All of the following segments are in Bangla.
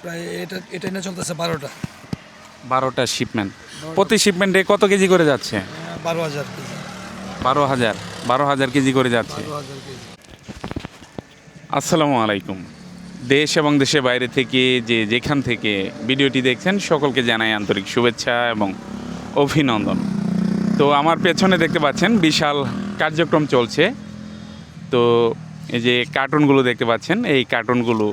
প্রায় এটা নিয়ে চলতেছে 12টা। 12টা শিপমেন্ট। প্রতি শিপমেন্টে কত কেজি করে যাচ্ছে? 12,000 কেজি। 12,000। 12,000 কেজি করে যাচ্ছে। 12,000 কেজি। আসসালামু আলাইকুম। দেশ এবং দেশের বাইরে থেকে যেখান থেকে ভিডিওটি দেখছেন সকলকে জানাই আন্তরিক শুভেচ্ছা এবং অভিনন্দন। তো আমার পেছনে দেখতে পাচ্ছেন বিশাল কার্যক্রম চলছে। তো এই যে কার্টুনগুলো দেখতে পাচ্ছেন, এই কার্টুনগুলো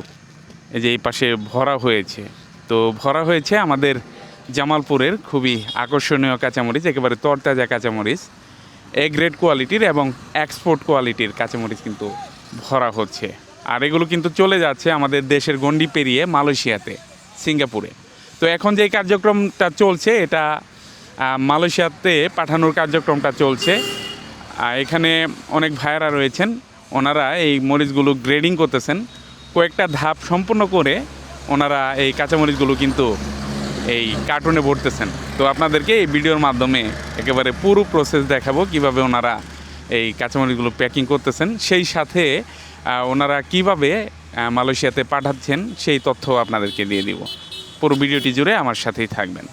এই যে এই পাশে ভরা হয়েছে। তো ভরা হয়েছে আমাদের জামালপুরের খুবই আকর্ষণীয় কাঁচামরিচ, একেবারে তরতাজা কাঁচামরিচ, এ গ্রেড কোয়ালিটির এবং এক্সপোর্ট কোয়ালিটির কাঁচামরিচ কিন্তু ভরা হচ্ছে। আর এগুলো কিন্তু চলে যাচ্ছে আমাদের দেশের গণ্ডি পেরিয়ে মালয়েশিয়াতে, সিঙ্গাপুরে। তো এখন যে কার্যক্রমটা চলছে এটা মালয়েশিয়াতে পাঠানোর কার্যক্রমটা চলছে। এখানে অনেক ভাইয়েরা রয়েছেন, ওনারা এই মরিচগুলো গ্রেডিং করতেছেন। কয়েকটা ধাপ সম্পূর্ণ করে ওনারা এই কাঁচামরিচগুলো কিন্তু এই কার্টুনে ভরতেছেন। তো আপনাদেরকে এই ভিডিওর মাধ্যমে একেবারে পুরো প্রসেস দেখাবো কিভাবে ওনারা এই কাঁচামরিচগুলো প্যাকিং করতেছেন, সেই সাথে ওনারা কিভাবে মালয়েশিয়াতে পাঠাচ্ছেন সেই তথ্য আপনাদেরকে দিয়ে দিব। পুরো ভিডিওটি জুড়ে আমার সাথেই থাকবেন।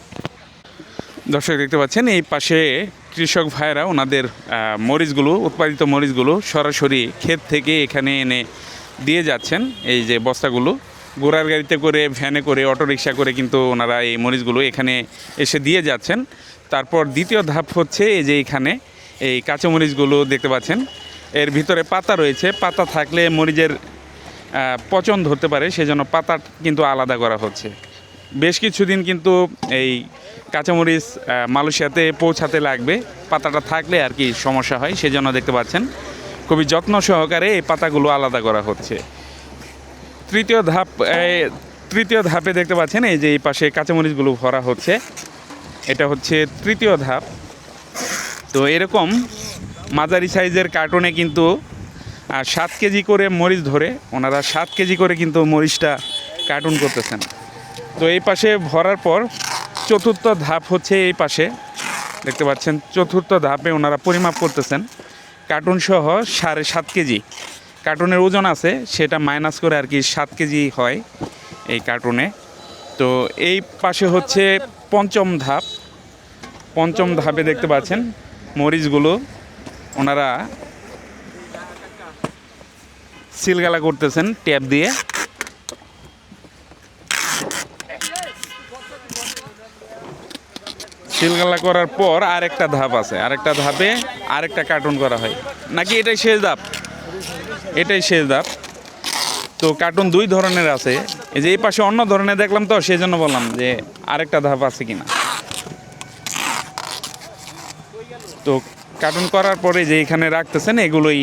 দর্শক দেখতে পাচ্ছেন এই পাশে কৃষক ভাইয়েরা ওনাদের মরিচগুলো, উৎপাদিত মরিচগুলো সরাসরি ক্ষেত থেকে এখানে এনে দিয়ে যাচ্ছেন। এই যে বস্তাগুলো ঘোড়ার গাড়িতে করে, ভ্যানে করে, অটোরিকশা করে কিন্তু ওনারা এই মরিচগুলো এখানে এসে দিয়ে যাচ্ছেন। তারপর দ্বিতীয় ধাপ হচ্ছে এই যে এখানে এই কাঁচামরিচগুলো দেখতে পাচ্ছেন, এর ভিতরে পাতা রয়েছে। পাতা থাকলে মরিচের পচন ধরতে পারে, সেজন্য পাতা কিন্তু আলাদা করা হচ্ছে। বেশ কিছুদিন কিন্তু এই কাঁচামরিচ মালয়েশিয়াতে পৌঁছাতে লাগবে, পাতাটা থাকলে আর কি সমস্যা হয়, সেজন্য দেখতে পাচ্ছেন খুবই যত্ন সহকারে এই পাতাগুলো আলাদা করা হচ্ছে। তৃতীয় ধাপে দেখতে পাচ্ছেন এই যে এই পাশে কাঁচামরিচগুলো ভরা হচ্ছে, এটা হচ্ছে তৃতীয় ধাপ। তো এরকম মাঝারি সাইজের কার্টুনে কিন্তু 7 কেজি করে মরিচ ধরে ওনারা 7 কেজি করে কিন্তু মরিচটা কার্টুন করতেছেন। তো এই পাশে ভরার পর চতুর্থ ধাপ হচ্ছে এই পাশে দেখতে পাচ্ছেন, চতুর্থ ধাপে ওনারা পরিমাপ করতেছেন। কার্টুন সহ 7.5 কেজি কার্টুনের ওজন আছে, সেটা মাইনাস করে আর কি 7 কেজি হয় এই কার্টুনে। তো এই পাশে হচ্ছে পঞ্চম ধাপ। পঞ্চম ধাপে দেখতে পাচ্ছেন মরিচগুলো ওনারা সিলগালা করতেছেন ট্যাপ দিয়ে। সিলগালা করার পর আরেকটা ধাপ আছে, আরেকটা ধাপে আরেকটা কার্টুন করা হয়, নাকি এটাই শেষ ধাপ? এটাই শেষ ধাপ। তো কার্টুন 2 ধরনের আছে, এই যে এই পাশে অন্য ধরনের দেখলাম, তো সেই জন্য বললাম যে আরেকটা ধাপ আছে কিনা। তো কার্টুন করার পরে যে এখানে রাখতেছেন এগুলোই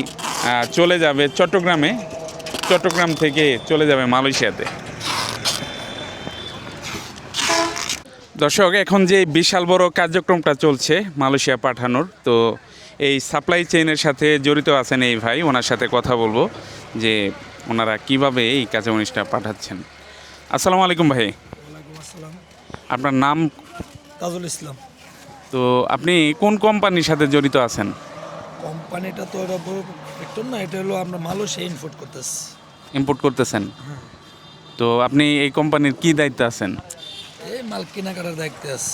চলে যাবে চট্টগ্রামে, চট্টগ্রাম থেকে চলে যাবে মালয়েশিয়াতে। দর্শক এখন যে বিশাল বড় কার্যক্রমটা চলছে মালয়েশিয়া পাঠানোর, তো এই সাপ্লাই চেইনের সাথে জড়িত আছেন এই ভাই, ওনার সাথে কথা বলবো যে ওনারা কিভাবে এই কাঁচামরিচটা পাঠাচ্ছেন। আসসালামু আলাইকুম ভাই। ওয়ালাইকুম আসসালাম। আপনার নাম? তাজুল ইসলাম। তো আপনি কোন কোম্পানির সাথে জড়িত আছেন? কোম্পানিটা তো এটা বড় ফ্যাক্টর না, এটা হলো আমরা মালয়েশিয়া ইম্পোর্ট করতেছি। ইম্পোর্ট করতেছেন? তো আপনি এই কোম্পানির কি দায়িত্বে আছেন? এই মাল কেনাকাটার দায়িত্বে আছে।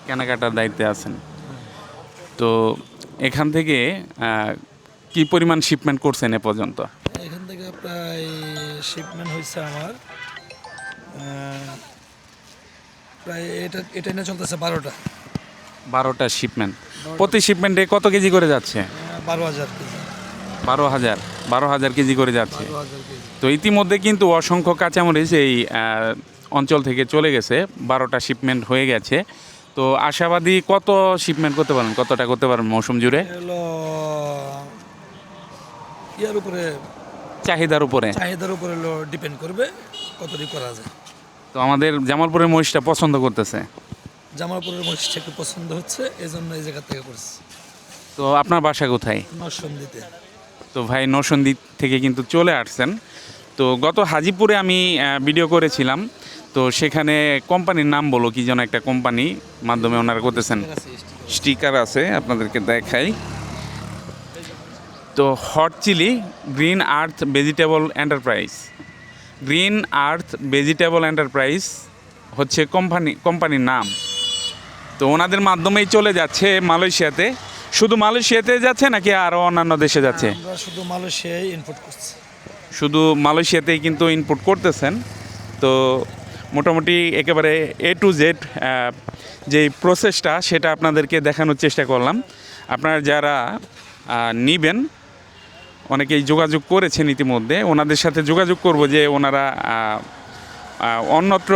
কেনাকাটার দায়িত্বে আছেন। তো এখান থেকে কি পরিমাণ শিপমেন্ট করছেন এ পর্যন্ত? এখান থেকে প্রায় শিপমেন্ট হয়েছে আমার প্রায় এটা নিয়ে চলতেছে 12টা। 12টা শিপমেন্ট। প্রতি শিপমেন্টে কত কেজি করে যাচ্ছে? 12,000 কেজি। 12,000 কেজি করে যাচ্ছে। 12,000 কেজি। তো ইতিমধ্যে কিন্তু অসংখ্য কাঁচামরিচ এই অঞ্চল থেকে চলে গেছে, 12টা শিপমেন্ট হয়ে গেছে। তো আশাবাদী কত শিপমেন্ট করতে পারেন, কতটা করতে পারেন মৌসুম জুড়ে? হলো ইয়ার উপরে, চাহিদার উপরে চাহিদার উপরে হলো ডিপেন্ড করবে কতটি করা যায়। তো আমাদের জামালপুরের মহিষটা পছন্দ করতেছে। জামালপুরের মহিষটা একটু পছন্দ হচ্ছে, এই জন্য এই জায়গা থেকে করছি। তো আপনার বাসা কোথায়? নরসিংদীতে। তো ভাই নরসিংদী থেকে কিন্তু চলে আসছেন। তো গত হাজিপুরে আমি ভিডিও করেছিলাম, তো সেখানে কোম্পানির নাম বলো, কি যেন একটা কোম্পানি মাধ্যমে ওনারা করতেছেন। স্টিকার আছে, আপনাদেরকে দেখাই। তো হট চিলি গ্রিন আর্থ ভেজিটেবল এন্টারপ্রাইজ, গ্রিন আর্থ ভেজিটেবল এন্টারপ্রাইজ হচ্ছে কোম্পানির নাম। তো ওনাদের মাধ্যমেই চলে যাচ্ছে মালয়েশিয়াতে। শুধু মালয়েশিয়াতে যাচ্ছে নাকি আরও অন্যান্য দেশে যাচ্ছে? আমরা শুধু মালয়েশিয়ায় ইনপুট করছি। শুধু মালয়েশিয়াতেই কিন্তু ইনপুট করতেছেন। তো মোটামুটি একেবারে A to Z যেই প্রসেসটা সেটা আপনাদেরকে দেখানোর চেষ্টা করলাম। আপনারা যারা নিবেন, অনেকেই যোগাযোগ করেছেন ইতিমধ্যে, ওনাদের সাথে যোগাযোগ করব যে ওনারা অন্যত্র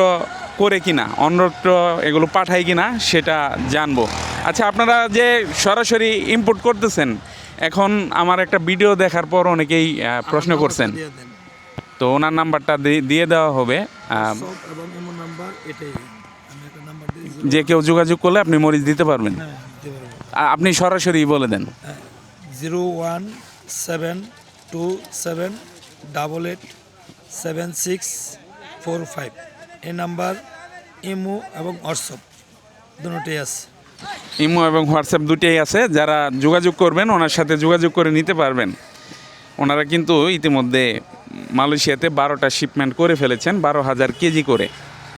করে কিনা, অন্যত্র এগুলো পাঠায় কিনা সেটা জানবো। আচ্ছা, আপনারা যে সরাসরি ইম্পোর্ট করতেছেন, এখন আমার একটা ভিডিও দেখার পর অনেকেই প্রশ্ন করছেন, দিয়ে দেন। তো ওনার নাম্বারটা দিয়ে দেওয়া হবে। সব এবং এমন নাম্বার এটাই, আমি একটা নাম্বার দিই। যে কেউ যোগাযোগ করলে আপনি মরিচ দিতে পারবেন। হ্যাঁ, দিতে পারবো। আপনি সরাসরি বলে দেন। 01727887645 এই নাম্বার ইমো এবং হোয়াটসঅ্যাপ দুটোই আছে। ইমো এবং হোয়াটসঅ্যাপ দুটোই আছে। যারা যোগাযোগ করবেন ওনার সাথে যোগাযোগ করে নিতে পারবেন। ওনারা কিন্তু ইতিমধ্যে মালয়েশিয়াতে 12টা শিপমেন্ট করে ফেলেছেন, 12,000 কেজি করে।